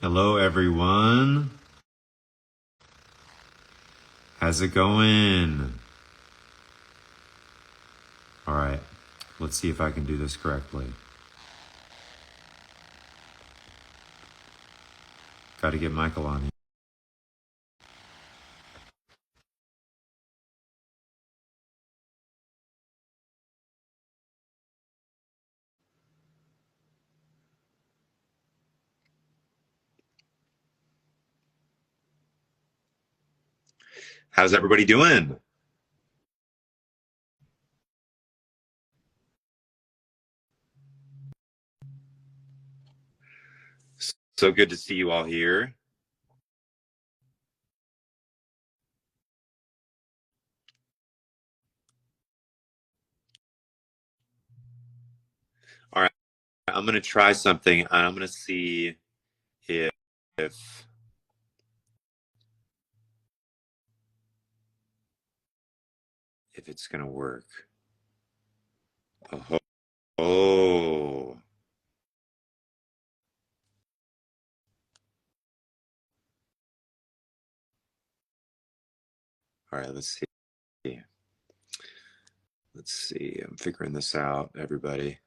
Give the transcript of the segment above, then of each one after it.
Hello, everyone. How's it going? All right, let's see if I can do this correctly. Got to get Michael on here. How's everybody doing? So good to see you all here. All right, I'm going to try something and I'm going to see if, if if it's going to work. Oh, oh. All right, let's see. Let's see. I'm figuring this out, everybody.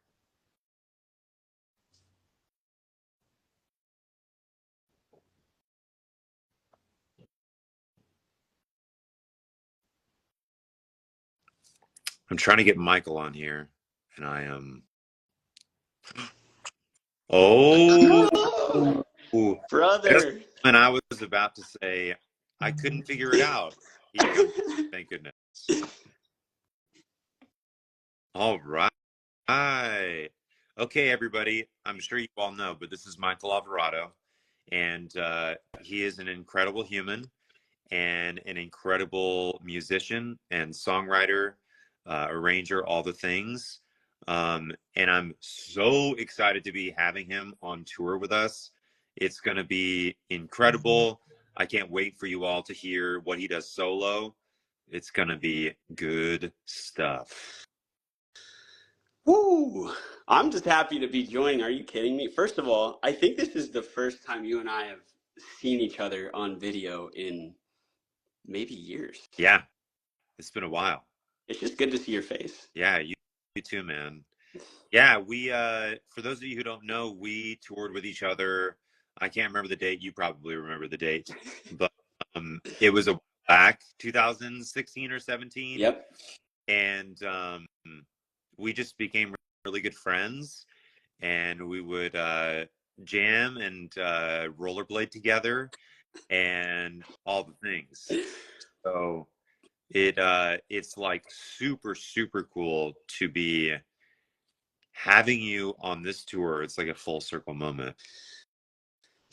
I'm trying to get Michael on here, and I am. Oh, just Brother. when I was about to say I couldn't figure it out, he comes. Thank goodness. All right. Okay, everybody. I'm sure you all know, but this is Michael Alvarado, and he is an incredible human and an incredible musician and songwriter, arranger, all the things. And I'm so excited to be having him on tour with us. It's going to be incredible. I can't wait for you all to hear what he does solo. It's going to be good stuff. Woo! I'm just happy to be joining. Are you kidding me? First of all, I think this is the first time you and I have seen each other on video in maybe years. Yeah, it's been a while. It's just good to see your face. Yeah, you too, man. Yeah, we for those of you who don't know, we toured with each other. I can't remember the date. You probably remember the date, but it was a back 2016 or 17, Yep. and we just became really good friends, and we would jam and rollerblade together, and all the things. So it's like super cool to be having you on this tour. It's like a full circle moment.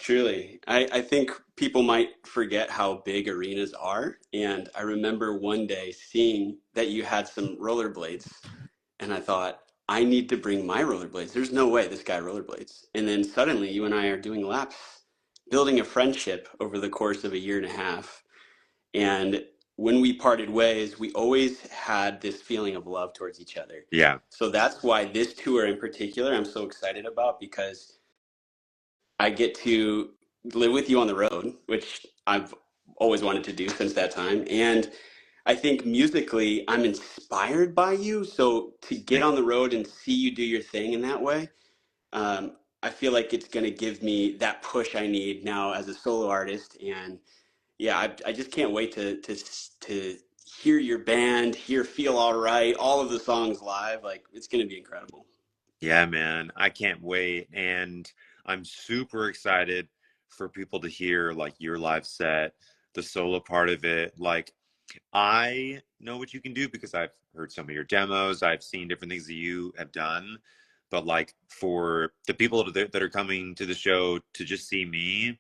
Truly. I think people might forget how big arenas are. And I remember one day seeing that you had some rollerblades, and I thought, I need to bring my rollerblades. There's no way this guy rollerblades. And then suddenly you and I are doing laps, building a friendship over the course of a year and a half. And when we parted ways, we always had this feeling of love towards each other. Yeah. So that's why this tour in particular, I'm so excited about, because I get to live with you on the road, which I've always wanted to do since that time. And I think musically, I'm inspired by you. So to get on the road and see you do your thing in that way, I feel like it's going to give me that push I need now as a solo artist. And yeah, I just can't wait to hear your band, hear Feel All Right, all of the songs live. Like, it's going to be incredible. Yeah, man. I can't wait. And I'm super excited for people to hear like your live set, the solo part of it. Like, I know what you can do because I've heard some of your demos. I've seen different things that you have done. But like for the people that are coming to the show to just see me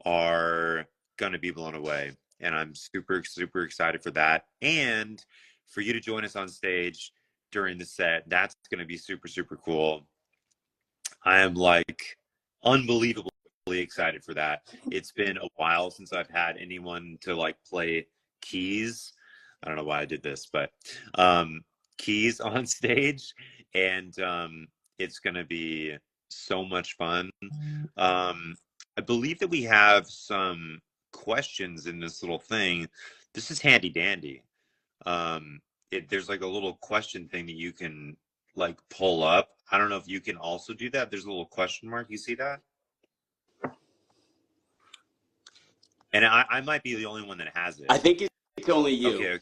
are gonna be blown away. And I'm super excited for that. And for you to join us on stage during the set, that's gonna be super cool. I am like unbelievably excited for that. It's been a while since I've had anyone to like play keys. I don't know why I did this, but keys on stage, and it's gonna be so much fun. Um, I believe that we have some questions in this little thing. This is handy dandy. Um, there's like a little question thing that you can like pull up. I don't know if you can also do that. There's a little question mark. You see that? And I might be the only one that has I it. think it's only you.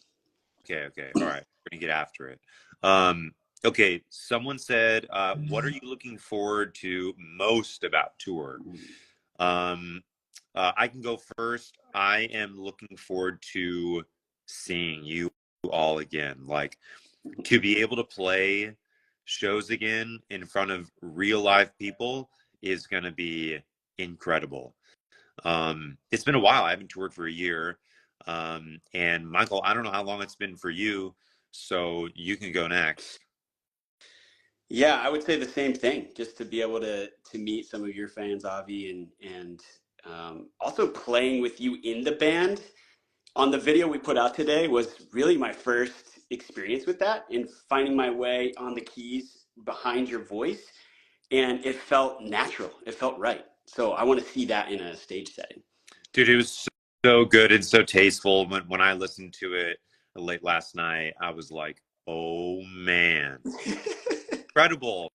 Okay, okay. All right, we're gonna get after it. Um, okay, someone said, "What are you looking forward to most about tour?" Um, I can go first. I am looking forward to seeing you all again. Like to be able to play shows again in front of real live people is going to be incredible. It's been a while. I haven't toured for a year. And Michael, I don't know how long it's been for you, so you can go next. Yeah, I would say the same thing. Just to be able to meet some of your fans, Avi, and also playing with you in the band on the video we put out today was really my first experience with that and finding my way on the keys behind your voice, and it felt natural. It felt right. So I want to see that in a stage setting. Dude, it was so good and so tasteful. When I listened to it late last night, I was like, "Oh man, incredible!"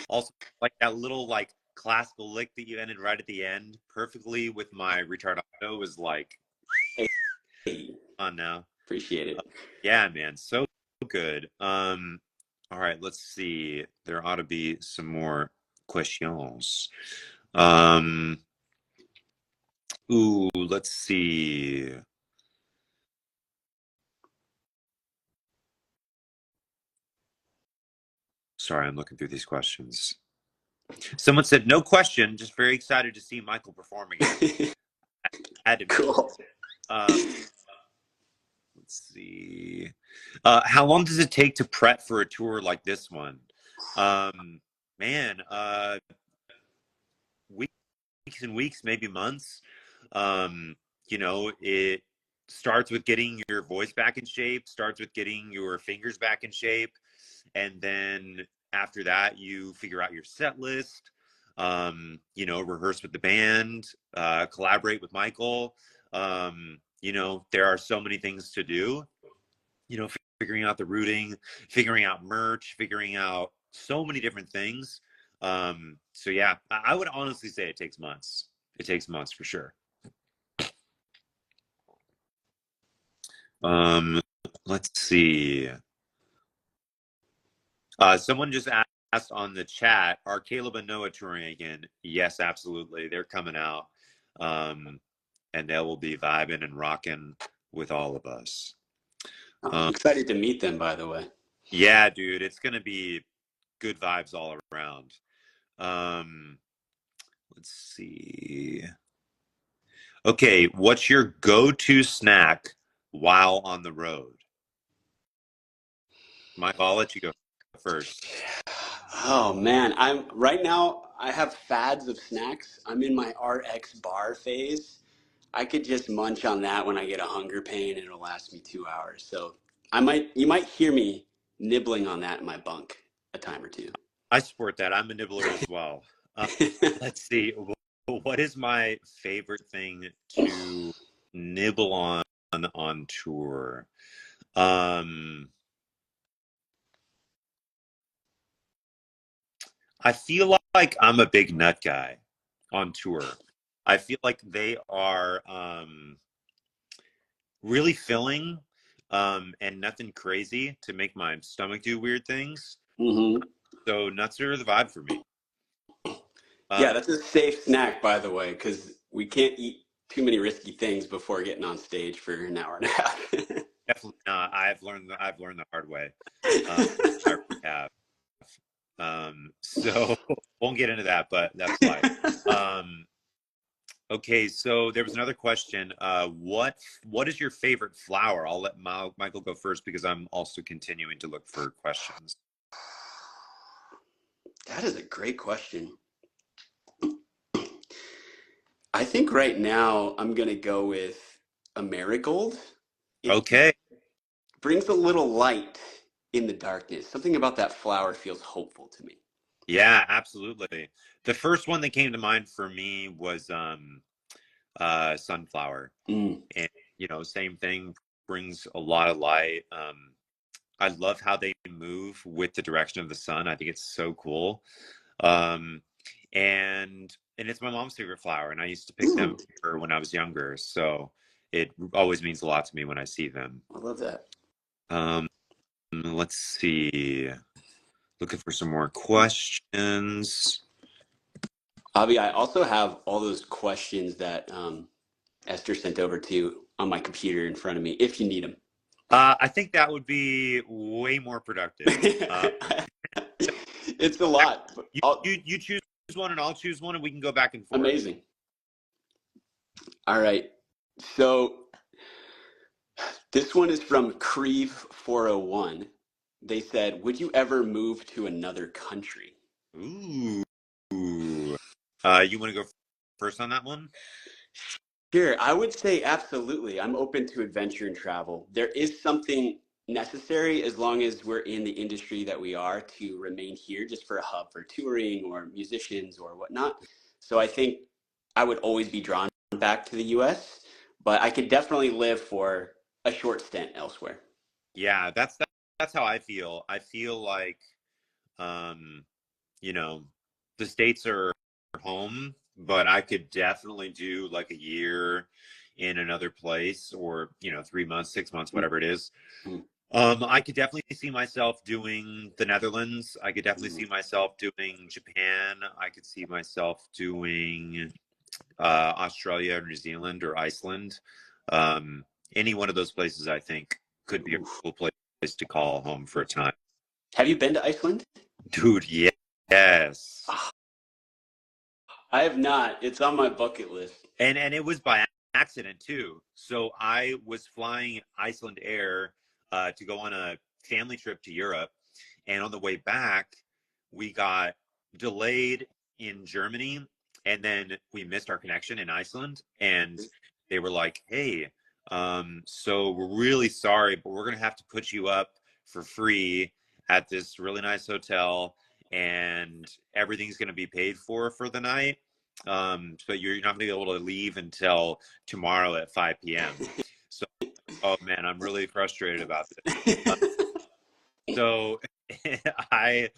Also, like that little like classical lick that you ended right at the end perfectly with my retardato was like, Hey, on now. appreciate Uh, it. yeah, man, so good. All right, let's see. There ought to be some more questions. Um, let's see. Sorry, I'm looking through these questions. Someone said, no question, just very excited to see Michael perform again. I had to mention. Cool. Uh, let's see. How long does it take to prep for a tour like this one? Um, man, weeks and weeks, maybe months. Um, it starts with getting your voice back in shape, starts with getting your fingers back in shape, and then after that, you figure out your set list. Rehearse with the band, collaborate with Michael. There are so many things to do. Figuring out the routing, figuring out merch, figuring out so many different things. So yeah, I would honestly say it takes months. It takes months for sure. Um, let's see. Someone just asked on the chat, are Caleb and Noah touring again? Yes, absolutely. They're coming out. And they will be vibing and rocking with all of us. I'm excited to meet them, by the way. Yeah, dude, it's gonna be good vibes all around. Um, let's see. Okay, what's your go-to snack while on the road? Michael, I'll let you go first. Oh man, I'm right now. I have fads of snacks. I'm in my RX bar phase. I could just munch on that when I get a hunger pain, and it'll last me 2 hours. So you might hear me nibbling on that in my bunk a time or two. I support that. I'm a nibbler as well. Let's see. What is my favorite thing to nibble on tour? Um, I feel like I'm a big nut guy on tour. I feel like they are really filling and nothing crazy to make my stomach do weird things. Hmm. So nuts are the vibe for me. Yeah, Uh, that's a safe snack, by the way, because we can't eat too many risky things before getting on stage for an hour and a half. Definitely not. I've learned the hard way. Uh, I really have. So won't get into that, but that's life. Um, okay, so there was another question. What is your favorite flower? I'll let Michael go first because I'm also continuing to look for questions. That is a great question. I think right now I'm gonna go with a marigold. It Okay, brings a little light in the darkness. Something about that flower feels hopeful to me. Yeah, absolutely. The first one that came to mind for me was Sunflower. Mm. And same thing, brings a lot of light. I love how they move with the direction of the sun. I think it's so cool. Um, and it's my mom's favorite flower, and I used to pick them Ooh, for her when I was younger. So it always means a lot to me when I see them. I love that. Let's see. Looking for some more questions. Avi, I also have all those questions that Esther sent over to you on my computer in front of me if you need them. I think that would be way more productive. It's a lot. But You choose one, and I'll choose one, and we can go back and forth. amazing. All right. So this one is from Creve 401. They said, "Would you ever move to another country?" Ooh. You want to go first on that one? Sure, I would say absolutely. I'm open to adventure and travel. There is something necessary as long as we're in the industry that we are to remain here just for a hub for touring or musicians or whatnot. So I think I would always be drawn back to the US, but I could definitely live for a short stint elsewhere. Yeah, that's how I feel. I feel like um, you know, the States are home, but I could definitely do like a year in another place, or 3 months, 6 months, whatever it is. Mm, I could definitely see myself doing the Netherlands. I could definitely mm. see myself doing Japan. I could see myself doing Australia or New Zealand or Iceland. Um, any one of those places, I think, could be a Oof. cool place to call home for a time. Have you been to Iceland? Dude, yes. Ah, I have not. It's on my bucket list. And it was by accident too. So I was flying Iceland Air to go on a family trip to Europe, and on the way back, we got delayed in Germany, and then we missed our connection in Iceland, and they were like, "Hey, so we're really sorry, but we're gonna have to put you up for free at this really nice hotel, and everything's gonna be paid for the night." So you're not going to be able to leave until tomorrow at 5 p.m. So, oh man, I'm really frustrated about this. Uh, so I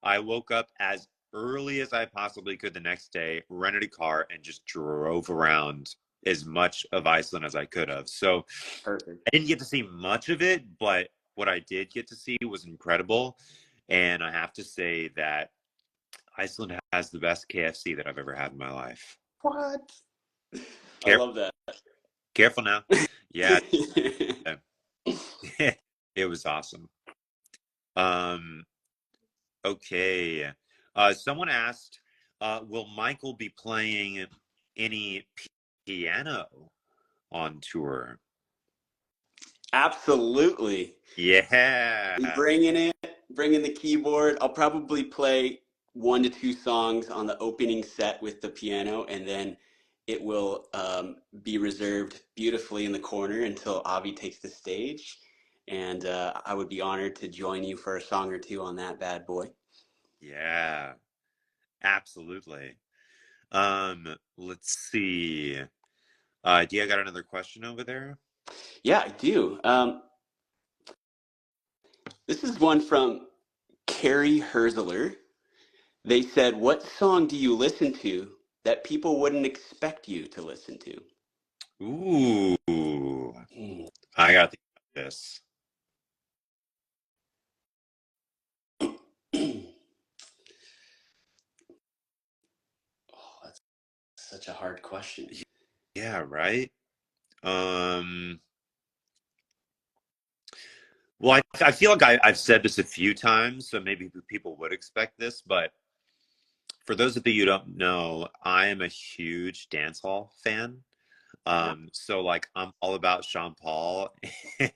I woke up as early as I possibly could the next day, rented a car, and just drove around as much of Iceland as I could have. So Perfect. I didn't get to see much of it, but what I did get to see was incredible. And I have to say that Iceland has the best KFC that I've ever had in my life. What? I Careful, love that. careful now. Yeah, it was awesome. Um, okay. Someone asked, will Michael be playing any piano on tour? Absolutely. Yeah. Bringing it, bringing the keyboard. I'll probably play 1 to 2 songs on the opening set with the piano, and then it will be reserved beautifully in the corner until Avi takes the stage. And I would be honored to join you for a song or two on that bad boy. Yeah, absolutely. Let's see. Do you got another question over there? Yeah, I do. This is one from Carrie Herzler. They said, "What song do you listen to that people wouldn't expect you to listen to?" Ooh, Mm. I got to think about this. Oh, that's such a hard question. Yeah, right. Um, well, I feel like I've said this a few times, so maybe people would expect this, but for those of you who don't know, I am a huge dance hall fan. Yeah, So like I'm all about Sean Paul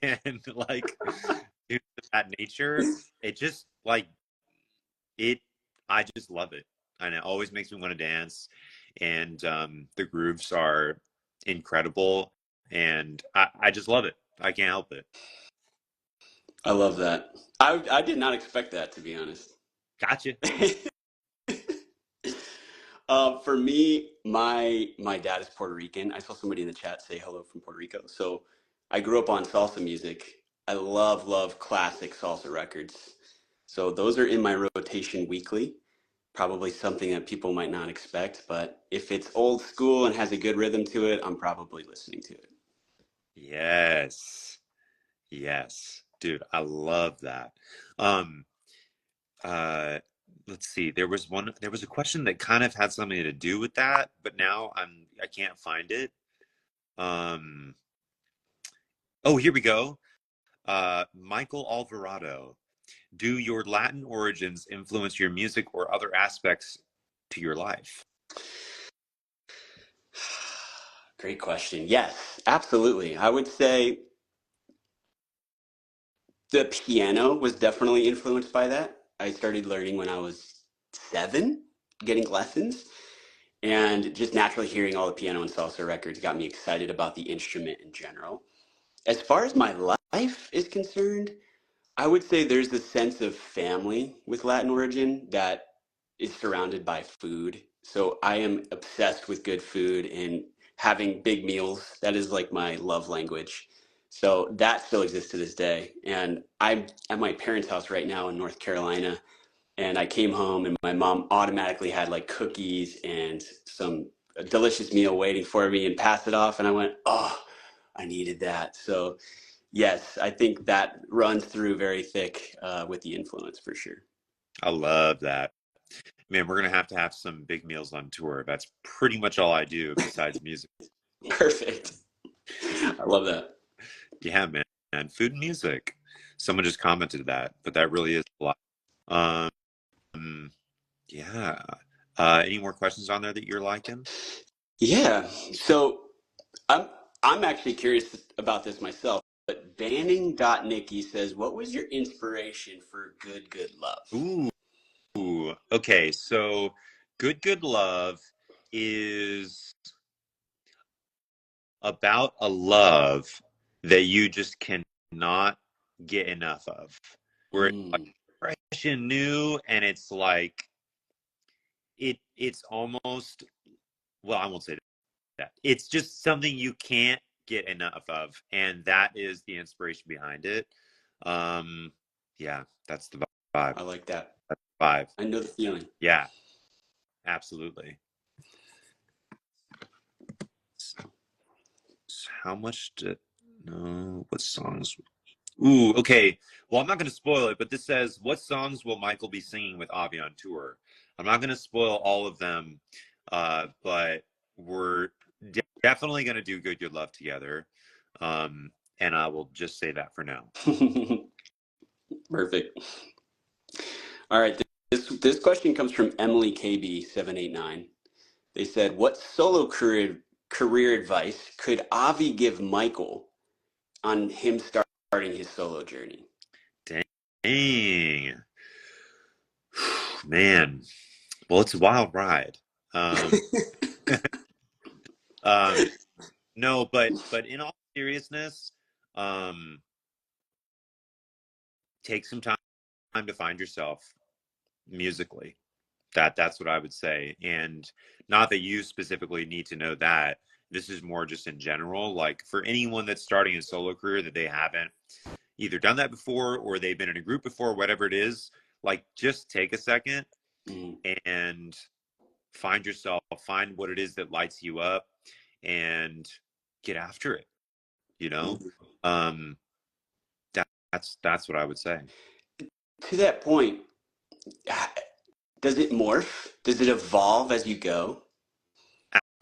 and like things of that nature. It just like it I just love it. And it always makes me want to dance. And the grooves are incredible. And I just love it. I can't help it. I love that. I did not expect that, to be honest. Gotcha. For me, my dad is Puerto Rican. I saw somebody in the chat say hello from Puerto Rico. So I grew up on salsa music. I love classic salsa records. So those are in my rotation weekly. Probably something that people might not expect, but if it's old school and has a good rhythm to it, I'm probably listening to it. Yes. Yes. Dude, I love that. Um, uh, let's see. There was a question that kind of had something to do with that, but now I can't find it. Um, oh, here we go. Michael Alvarado. Do your Latin origins influence your music or other aspects to your life? Great question. Yes, absolutely. I would say the piano was definitely influenced by that. I started learning when I was 7, getting lessons, and just naturally hearing all the piano and salsa records got me excited about the instrument in general. As far as my life is concerned, I would say there's a sense of family with Latin origin that is surrounded by food. So I am obsessed with good food and having big meals. That is like my love language. So that still exists to this day. And I'm at my parents' house right now in North Carolina. And I came home and my mom automatically had like cookies and some a delicious meal waiting for me and passed it off. And I went, oh, I needed that. So yes, I think that runs through very thick with the influence for sure. I love that. Man, we're gonna to have some big meals on tour. That's pretty much all I do besides music. Perfect. I love that. Yeah, man. And food and music. Someone just commented that, but that really is a lot. Um, yeah. Any more questions on there that you're liking? Yeah. So I'm I'm actually curious about this myself. But Banning.Nikki says, what was your inspiration for Good Love? Ooh. Okay. So, Good Love is about a love that you just cannot get enough of. Where it's like Mm. fresh and new, and it's like it's almost, well, I won't say that. It's just something you can't get enough of, and that is the inspiration behind it. Um, yeah, that's the vibe. I like that. That's the vibe. I know the feeling. Yeah, absolutely. How much did no? What songs? Ooh, okay. Well, I'm not going to spoil it, but this says, "What songs will Michael be singing with Avi on tour?" I'm not going to spoil all of them, but we're definitely going to do Good Love together. Um, and I will just say that for now. Perfect. All right. This question comes from Emily KB789. They said, what solo career advice could Avi give Michael on him starting his solo journey? Dang, man. Well, it's a wild ride. Um, um, no, but in all seriousness, um, take some time to find yourself musically. That's what I would say. And not that you specifically need to know that. This is more just in general, like for anyone that's starting a solo career that they haven't either done that before or they've been in a group before, whatever it is, like just take a second Mm. and find yourself, find what it is that lights you up and get after it, you know? Mm. Um that's what I would say. To that point, does it morph? Does it evolve as you go?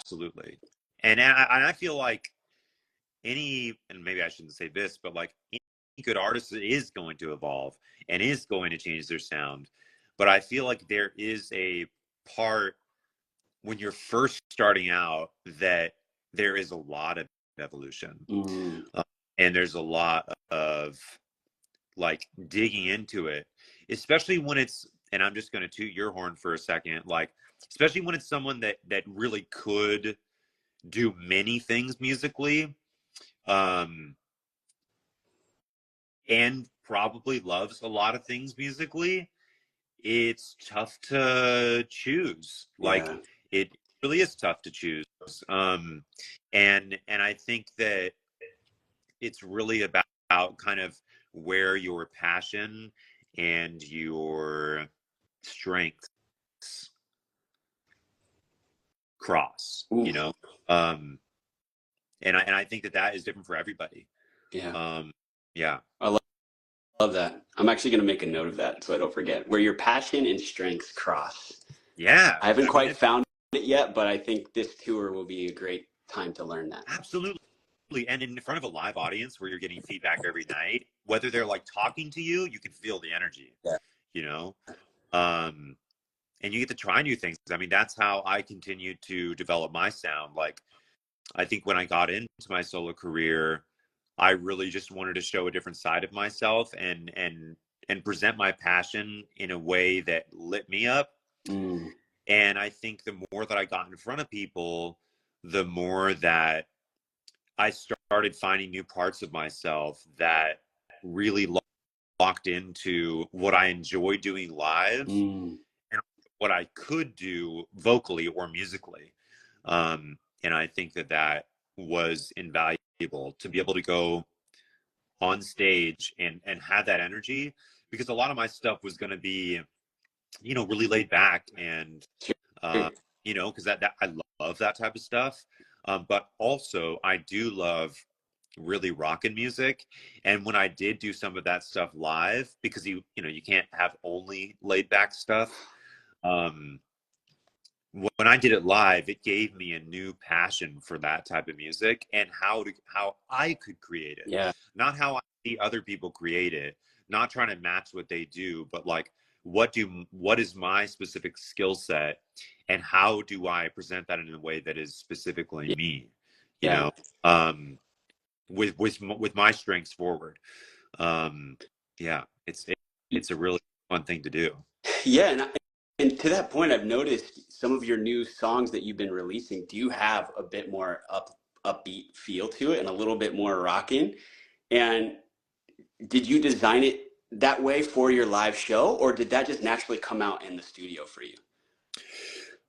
Absolutely. And I feel like and maybe I shouldn't say this, but like any good artist is going to evolve and is going to change their sound. But I feel like there is a part when you're first starting out that there is a lot of evolution. Mm. Uh, and there's a lot of like digging into it, especially when it's, and I'm just going to toot your horn for a second, like, especially when it's someone that really could do many things musically. Um, and probably loves a lot of things musically, it's tough to choose. Like Yeah. it really is tough to choose. And I think that it's really about kind of where your passion and your strengths cross, Ooh, you know. um and I think that that is different for everybody. yeah. um yeah. I love that. I'm actually going to make a note of that so I don't forget. Where your passion and strengths cross. Yeah, I haven't I mean, quite it's found it yet, but I think this tour will be a great time to learn that. absolutely. And in front of a live audience where you're getting feedback every night, whether they're like talking to you, you can feel the energy, Yeah. you know. um and you get to try new things. I mean, that's how I continued to develop my sound. Like, I think when I got into my solo career, I really just wanted to show a different side of myself and present my passion in a way that lit me up. Mm, And I think the more that I got in front of people, the more that I started finding new parts of myself that really locked into what I enjoy doing live mm, and what I could do vocally or musically. And I think that that was invaluable to be able to go on stage and have that energy, because a lot of my stuff was going to be, you know, really laid back and sure. uh, you know, because that I love that type of stuff. But also I do love really rockin' music. And when I did do some of that stuff live, because you know, you can't have only laid back stuff. Um, when I did it live, it gave me a new passion for that type of music and how I could create it, Yeah. not how I see other people create it, not trying to match what they do, but like what is my specific skill set and how do I present that in a way that is specifically me, you Yeah. know, with my strengths forward. Um, yeah, it's a really fun thing to do. Yeah. And to that point, I've noticed some of your new songs that you've been releasing do have a bit more upbeat feel to it and a little bit more rocking. And did you design it that way for your live show, or did that just naturally come out in the studio for you?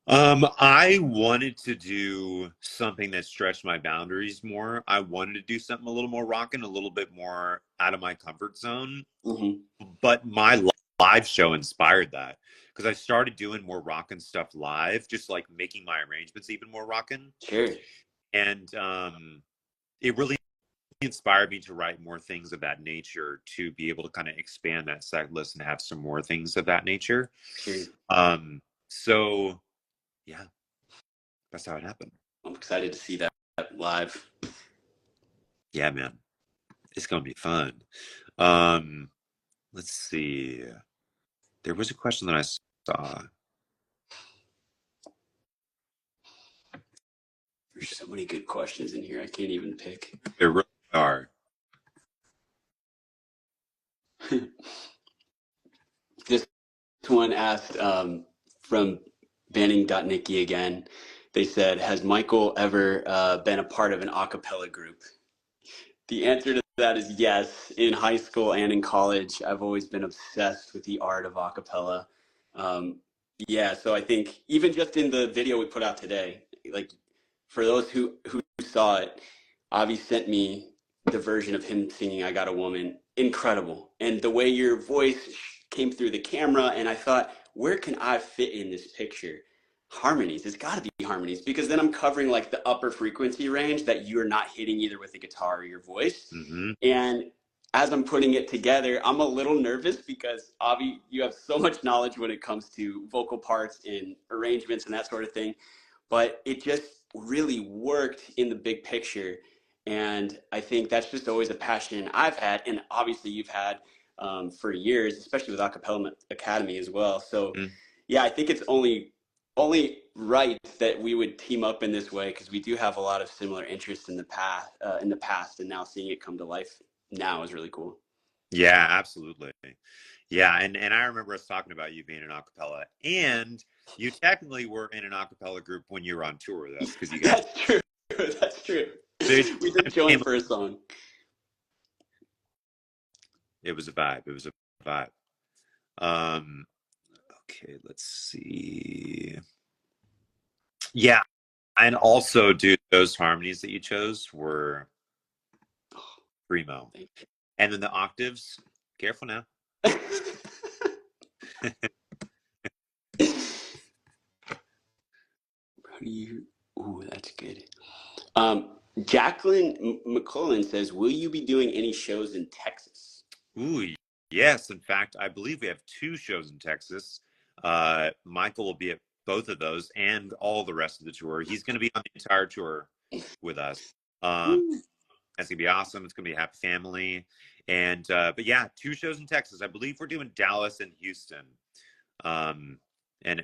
I wanted to do something that stretched my boundaries more. I wanted to do something a little more rocking, a little bit more out of my comfort zone. Hmm. But my live show inspired that because I started doing more rockin' stuff live, just like making my arrangements even more rockin'. Sure. And it really inspired me to write more things of that nature, to be able to kind of expand that set list and have some more things of that nature. Sure. So yeah, that's how it happened. I'm excited to see that live. Yeah, man, it's gonna be fun. Um, let's see. There was a question that I saw. There's so many good questions in here. I can't even pick. There really are. This one asked from Banning.Nikki again. They said, "Has Michael ever been a part of an a cappella group?" The answer to that is yes. In high school and in college, I've always been obsessed with the art of a cappella. Um, yeah, so I think even just in the video we put out today, like for those who saw it, Avi sent me the version of him singing "I Got a Woman." Incredible, and the way your voice came through the camera, and I thought, where can I fit in this picture? Harmonies. It's got to be harmonies because then I'm covering like the upper frequency range that you're not hitting either with the guitar or your voice. Hmm. And as I'm putting it together, I'm a little nervous because Avi, you have so much knowledge when it comes to vocal parts and arrangements and that sort of thing. But it just really worked in the big picture. And I think that's just always a passion I've had, and obviously you've had for years, especially with Acapella Academy as well. So yeah, I think it's only right that we would team up in this way because we do have a lot of similar interests in the past, and now seeing it come to life now is really cool. Yeah, absolutely. Yeah, and I remember us talking about you being an acapella, and you technically were in an acapella group when you were on tour with us because you guys. That's true. That's true. So it We did join became, for a song. it was a vibe. It was a vibe. Um, okay, let's see. Yeah, and also, dude, those harmonies that you chose were primo. Thank And then the octaves, careful now. you. How do you? Ooh, that's good. Jacqueline McCullen says, "Will you be doing any shows in Texas?" Ooh, yes. In fact, I believe we have two shows in Texas. Michael will be at both of those and all the rest of the tour. He's going to be on the entire tour with us. Um, Woo. that's going to be awesome. It's going to be a happy family. And, but yeah, two shows in Texas. I believe we're doing Dallas and Houston. And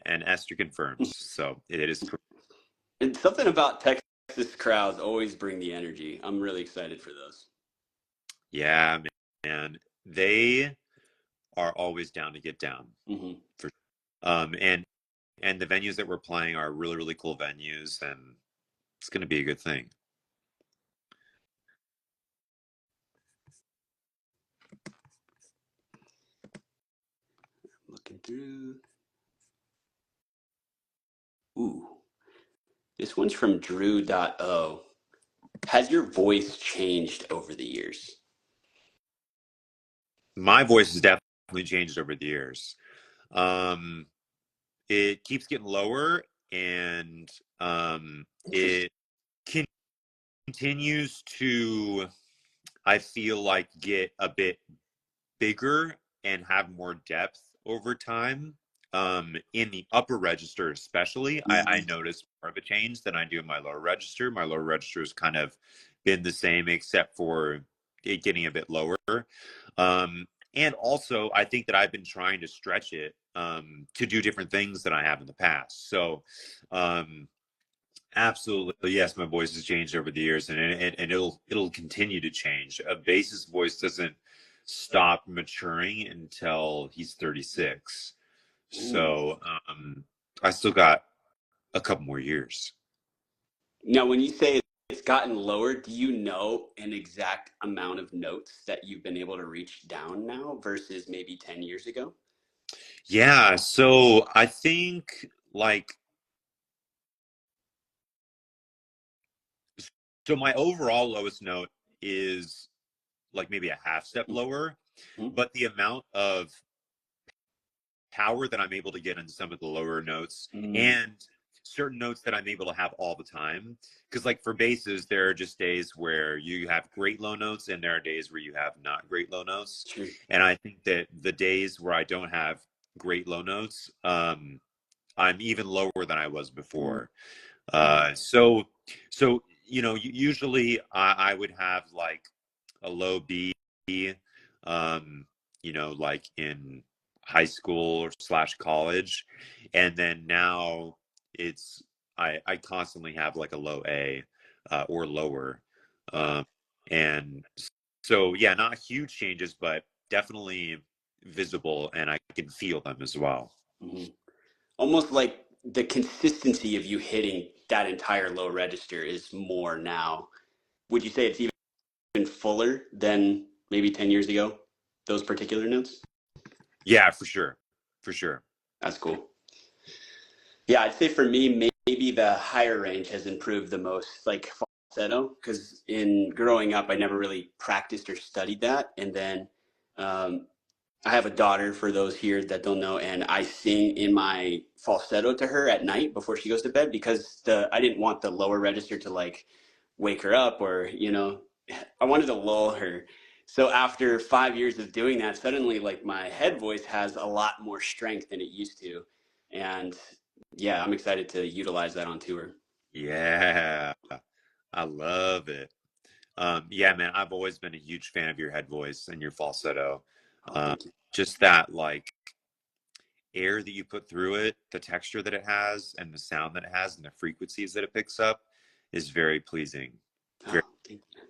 Esther confirms. So it is correct. And something about Texas crowds always bring the energy. I'm really excited for those. Yeah, man. They are always down to get down Hmm. for and the venues that we're playing are really, really cool venues, and it's going to be a good thing. Looking through. Ooh, this one's from Drew.o. Has your voice changed over the years? My voice has definitely changed over the years. Um, it keeps getting lower, and Interesting. it continues to, I feel like, get a bit bigger and have more depth over time. In the upper register, especially, I notice more of a change than I do in my lower register. My lower register has kind of been the same, except for it getting a bit lower. Um, and also, I think that I've been trying to stretch it to do different things than I have in the past. So, um, absolutely, yes, my voice has changed over the years, and it'll continue to change. A bassist voice doesn't stop maturing until he's 36. Ooh. So I still got a couple more years. Now, when you say it's gotten lower, do you know an exact amount of notes that you've been able to reach down now versus maybe 10 years ago? Yeah, so I think like so my overall lowest note is like maybe a half step lower, Mhm. but the amount of power that I'm able to get in some of the lower notes Mm, and certain notes that I'm able to have all the time. Because, like, for basses, there are just days where you have great low notes, and there are days where you have not great low notes. sure. And I think that the days where I don't have great low notes, I'm even lower than I was Mm, before. So usually I would have like a low B, um, like in high school or slash college, and then now it's I constantly have like a low A or lower, wow. um, and so yeah, not huge changes, but definitely visible, and I can feel them as well. Hmm. Almost like the consistency of you hitting that entire low register is more now. Would you say it's even fuller than maybe 10 years ago? Those particular notes? Yeah, for sure, for sure. That's cool. Yeah, I'd say for me, maybe the higher range has improved the most, like falsetto, because in growing up, I never really practiced or studied that. And then um, I have a daughter, for those here that don't know, and I sing in my falsetto to her at night before she goes to bed because I didn't want the lower register to like wake her up or I wanted to lull her. So after 5 years of doing that, suddenly like my head voice has a lot more strength than it used to, and yeah, I'm excited to utilize that on tour. Yeah, I love it. Yeah, man, I've always been a huge fan of your head voice and your falsetto. Oh, Um, thank you. just that like air that you put through it, the texture that it has, and the sound that it has, and the frequencies that it picks up is very pleasing. Very, Oh, thank you.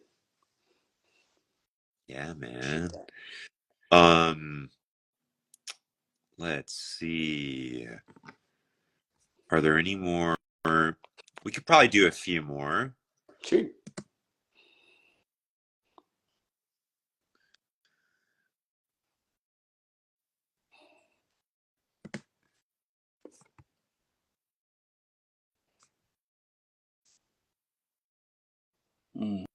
yeah, Appreciate man. that. Um, let's see. Are there any more? We could probably do a few more. Sure. Mm.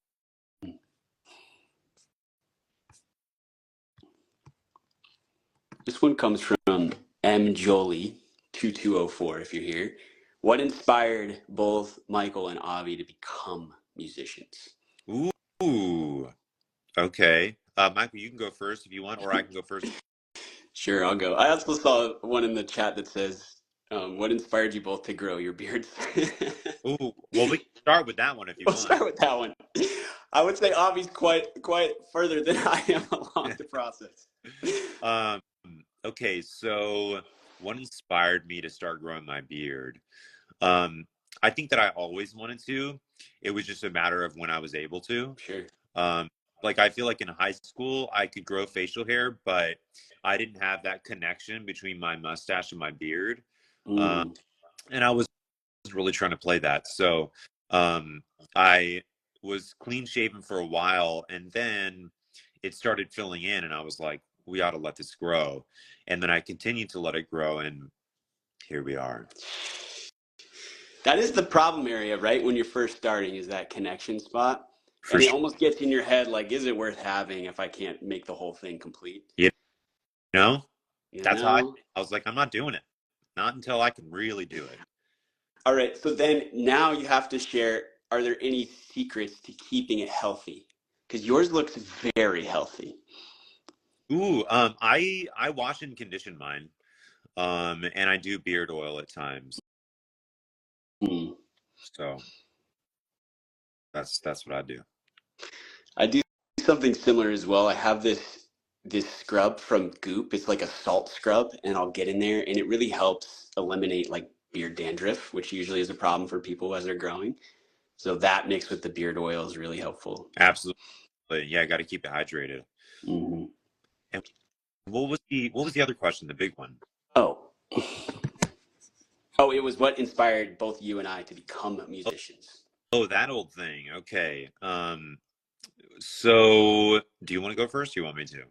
This one comes from M. Jolie 2204. If you're here, what inspired both Michael and Avi to become musicians? Ooh, okay. Michael, you can go first if you want, or I can go first. Sure, I'll go. I also saw one in the chat that says, "What inspired you both to grow your beards?" Ooh, well, we can start with that one if you We'll want. start with that one. I would say Avi's quite further than I am along the process. Um, okay, so what inspired me to start growing my beard? Um, I think that I always wanted to. It was just a matter of when I was able to. Sure. Um, like I feel like in high school I could grow facial hair, but I didn't have that connection between my mustache and my beard. Um, Mm. and I was really trying to play that. So um, I was clean shaven for a while, and then it started filling in, and I was like, we ought to let this grow. And then I continued to let it grow, and here we are. That is the problem area, right? When you're first starting, is that connection spot. For And it sure. almost gets in your head like, is it worth having if I can't make the whole thing complete? You know, You that's how know? I was like, I'm not doing it. Not until I can really do it. All right. So then now you have to share, are there any secrets to keeping it healthy? Because yours looks very healthy. Ooh, I wash and condition mine. And I do beard oil at times. Mm. So that's what I do. I do something similar as well. I have this scrub from Goop. It's like a salt scrub, and I'll get in there, and it really helps eliminate like beard dandruff, which usually is a problem for people as they're growing. So that mixed with the beard oil is really helpful. Absolutely. Yeah, I got to keep it hydrated. Hmm. And what was the other question? The big one. Oh, oh, it was what inspired both you and I to become musicians. Oh, that old thing. Okay. So do you want to go first? Or you want me to?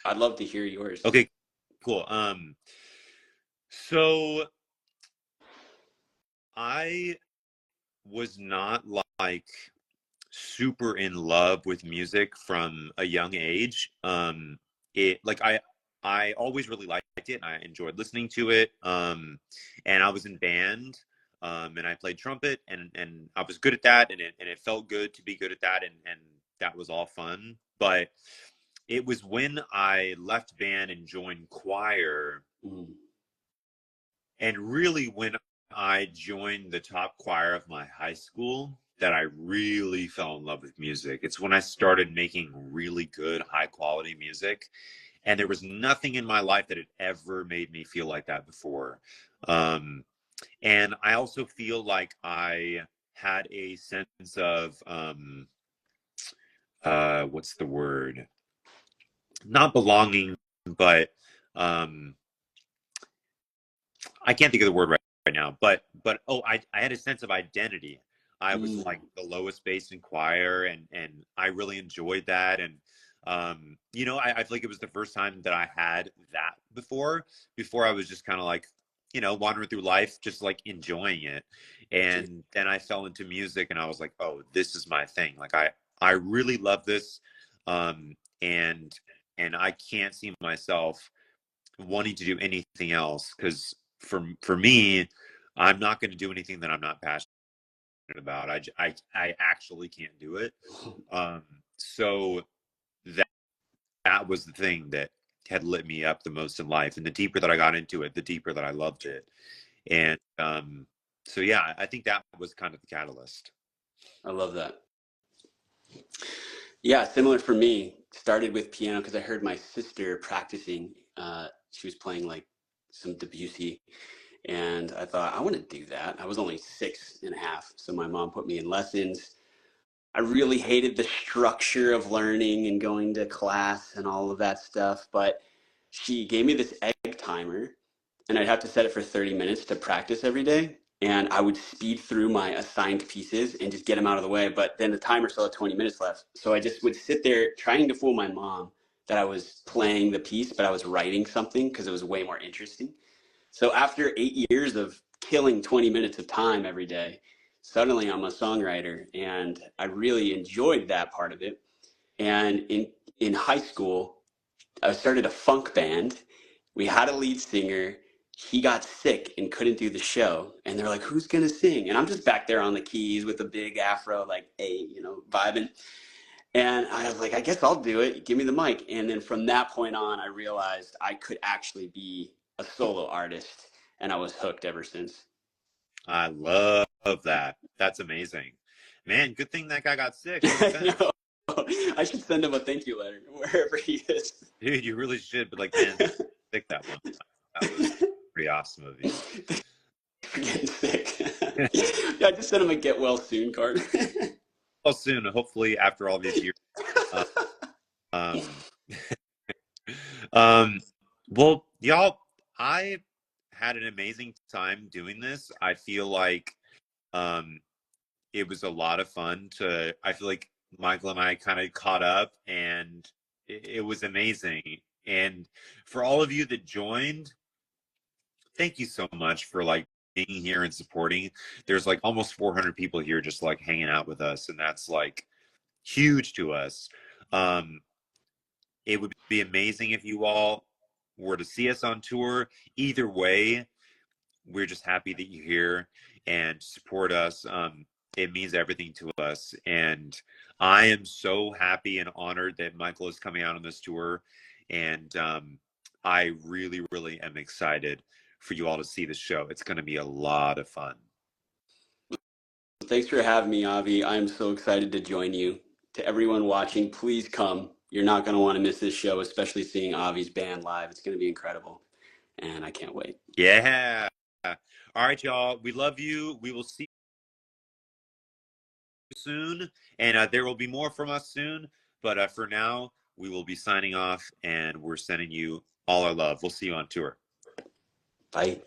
I'd love to hear yours. Okay, cool. So I was not like super in love with music from a young age. It like I always really liked it. I enjoyed listening to it. And I was in band. And I played trumpet, and I was good at that, and it felt good to be good at that, and that was all fun. But it was when I left band and joined choir, Mm. and really when I joined the top choir of my high school, that I really fell in love with music. It's when I started making really good, high quality music. And there was nothing in my life that had ever made me feel like that before. Um, and I also feel like I had a sense of, what's the word? Not belonging, but um, I can't think of the word right now, but oh, I had a sense of identity. I was like Mm. the lowest bass in choir, and I really enjoyed that. And I feel like it was the first time that I had that before. Before I was just kind of like, wandering through life, just like enjoying it. And then I fell into music, and I was like, oh, this is my thing. Like I really love this, um, and and I can't see myself wanting to do anything else because for me, I'm not going to do anything that I'm not passionate about. I actually can't do it. Um, so that that was the thing that had lit me up the most in life, and the deeper that I got into it, the deeper that I loved it. And so yeah, I think that was kind of the catalyst. I love that. Yeah, similar for me. Started with piano because I heard my sister practicing. She was playing like some Debussy, and I thought I want to do that. I was only 6.5, so my mom put me in lessons. I really hated the structure of learning and going to class and all of that stuff, but she gave me this egg timer, and I'd have to set it for 30 minutes to practice every day. And I would speed through my assigned pieces and just get them out of the way. But then the timer still had 20 minutes left. So I just would sit there trying to fool my mom that I was playing the piece, but I was writing something because it was way more interesting. So after 8 years of killing 20 minutes of time every day, suddenly I'm a songwriter, and I really enjoyed that part of it. And in high school, I started a funk band. We had a lead singer. He got sick and couldn't do the show. And they're like, "Who's gonna sing?" And I'm just back there on the keys with a big afro, like, hey, vibing. And I was like, I guess I'll do it. Give me the mic. And then from that point on, I realized I could actually be a solo artist. And I was hooked ever since. I love that. That's amazing. Man, good thing that guy got sick. No I offense. know. I should send him a thank you letter wherever he is. Dude, you really should, but like, man, sick that one time. That was pretty awesome of you. For getting sick. Yeah, I just sent him a get well soon card. Well, soon, hopefully, after all these years. Uh, um, um, well, y'all, I had an amazing time doing this. I feel like um, it was a lot of fun I feel like Michael and I kind of caught up, and it was amazing. And for all of you that joined, thank you so much for like being here and supporting. There's like almost 400 people here just like hanging out with us, and that's like huge to us. Um, it would be amazing if you all were to see us on tour. Either way, we're just happy that you're here and support us. It means everything to us. And I am so happy and honored that Michael is coming out on this tour. And I really, really am excited for you all to see the show. It's going to be a lot of fun. Thanks for having me, Avi. I'm so excited to join you. To everyone watching, please come. You're not going to want to miss this show, especially seeing Avi's band live. It's going to be incredible. And I can't wait. Yeah. All right, y'all. We love you. We will see you soon. And there will be more from us soon. But for now, we will be signing off, and we're sending you all our love. We'll see you on tour. Bye.